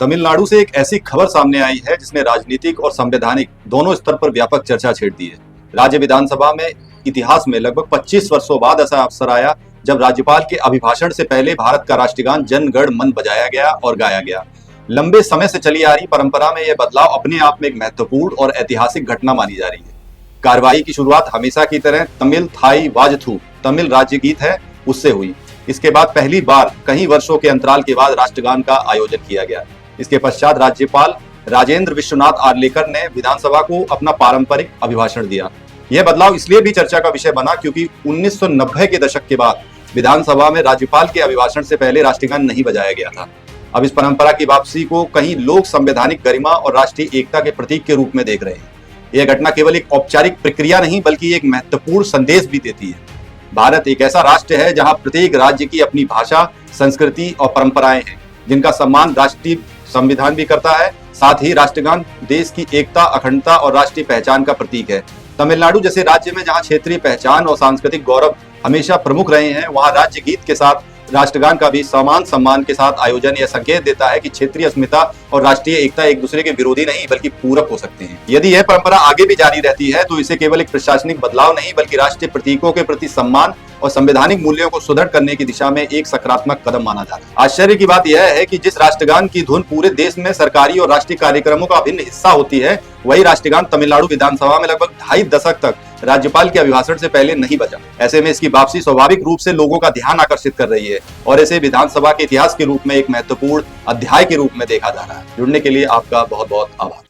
तमिलनाडु से एक ऐसी खबर सामने आई है जिसने राजनीतिक और संवैधानिक दोनों स्तर पर व्यापक चर्चा छेड़ दी है। राज्य विधानसभा में इतिहास में लगभग 25 वर्षों बाद ऐसा अवसर आया जब राज्यपाल के अभिभाषण से पहले भारत का राष्ट्रगान जन गण मन बजाया गया और गाया गया। लंबे समय से चली आ रही परंपरा में यह बदलाव अपने आप में एक महत्वपूर्ण और ऐतिहासिक घटना मानी जा रही है। कार्यवाही की शुरुआत हमेशा की तरह तमिल थाई वाजथू तमिल राज्य गीत है उससे हुई। इसके बाद पहली बार कई वर्षों के अंतराल के बाद राष्ट्रगान का आयोजन किया गया। इसके पश्चात राज्यपाल राजेंद्र विश्वनाथ आर्लेकर ने विधानसभा को अपना पारंपरिक अभिभाषण दिया। यह बदलाव इसलिए भी चर्चा का विषय बना क्योंकि 1990 के दशक के बाद विधानसभा में राज्यपाल के अभिभाषण से पहले राष्ट्रगान नहीं बजाया गया था। अब इस परंपरा की वापसी को कई लोग संवैधानिक गरिमा और राष्ट्रीय एकता के प्रतीक के रूप में देख रहे हैं। यह घटना केवल एक औपचारिक प्रक्रिया नहीं बल्कि एक महत्वपूर्ण संदेश भी देती है। भारत एक ऐसा राष्ट्र है जहां प्रत्येक राज्य की अपनी भाषा, संस्कृति और परंपराएं हैं जिनका सम्मान राष्ट्रीय संविधान भी करता है। साथ ही राष्ट्रगान देश की एकता, अखंडता और राष्ट्रीय पहचान का प्रतीक है। तमिलनाडु जैसे राज्य में जहां क्षेत्रीय पहचान और सांस्कृतिक गौरव हमेशा प्रमुख रहे हैं, वहां राज्य गीत के साथ राष्ट्रगान का भी समान सम्मान के साथ आयोजन यह संकेत देता है कि क्षेत्रीय अस्मिता और राष्ट्रीय एकता एक दूसरे के विरोधी नहीं बल्कि पूरक हो सकते हैं। यदि यह परंपरा आगे भी जारी रहती है तो इसे केवल एक प्रशासनिक बदलाव नहीं बल्कि राष्ट्रीय प्रतीकों के प्रति सम्मान और संवैधानिक मूल्यों को सुदृढ़ करने की दिशा में एक सकारात्मक कदम माना जाता है। आश्चर्य की बात यह है कि जिस राष्ट्रगान की धुन पूरे देश में सरकारी और राष्ट्रीय कार्यक्रमों का अभिन्न हिस्सा होती है, वही राष्ट्रगान तमिलनाडु विधानसभा में लगभग 2.5 दशक तक राज्यपाल के अभिभाषण से पहले नहीं बजा। ऐसे में इसकी वापसी स्वाभाविक रूप से लोगों का ध्यान आकर्षित कर रही है और इसे विधानसभा के इतिहास के रूप में एक महत्वपूर्ण अध्याय के रूप में देखा जा रहा है। जुड़ने के लिए आपका बहुत बहुत आभार।